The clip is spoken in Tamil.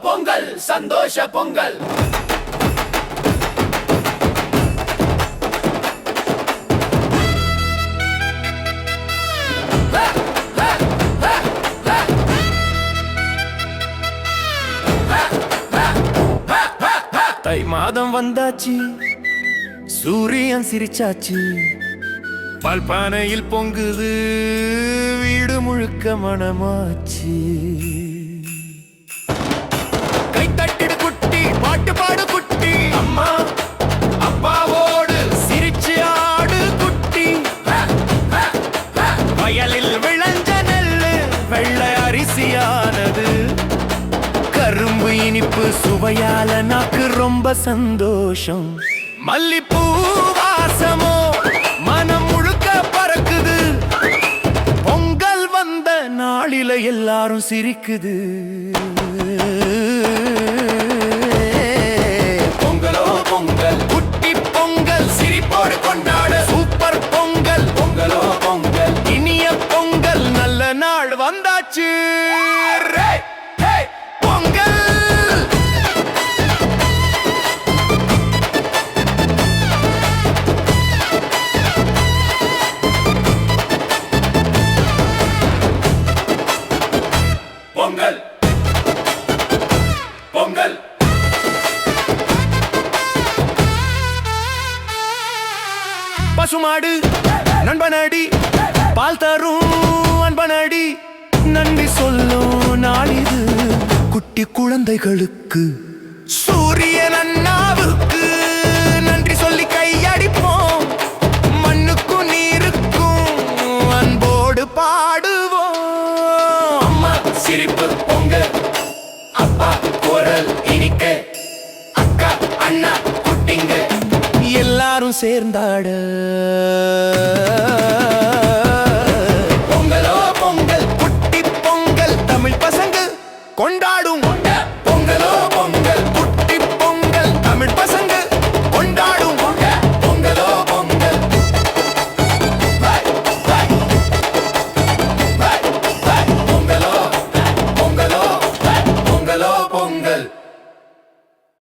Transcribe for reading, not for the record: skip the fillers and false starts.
பொங்கல் சந்தோஷ பொங்கல். தை மாதம் வந்தாச்சு, சூரியன் சிரிச்சாச்சு, பால்பானையில் பொங்குது, வீடு முழுக்க மணமாச்சு. கை தட்டிடு குட்டி, பாட்டு பாடு குட்டி, அம்மா அப்பாவோடு சிரிச்சு ஆடு குட்டி. வயலில் விளைஞ்ச நெல்லு வெள்ளை அரிசியானது, கரும்பு இனிப்பு சுவையால நாக்கு ரொம்ப சந்தோஷம். மல்லிப்பூ வாசமோ மனம் முழுக்க பறக்குது, பொங்கல் வந்த நாளில எல்லாரும் சிரிக்குது. பொங்கலோ பொங்கல், குட்டி பொங்கல் சிரிப்போடு கொண்டாட, சூப்பர் பொங்கல், பொங்கலோ பொங்கல், இனிய பொங்கல், நல்ல நாள் வந்தாச்சு. பொங்கல் பொங்கல் பொங்கல். பசுமாடு நண்பனடி, பால் தரும் அன்பனடி, நன்றி சொல்லும் நாளிது குட்டி குழந்தைகளுக்கு. சூரியன் அண்ணாவுக்கு நன்றி சொல்லி கையடிப்போம், மண்ணுக்கும் நீருக்கும் அன்போடு பாடுவோம். அம்மா சிரிப்பு பொங்கல், அப்பா குரல் இனிக்க, அக்கா அண்ணா குட்டிங்க எல்லாரும் சேர்ந்தாட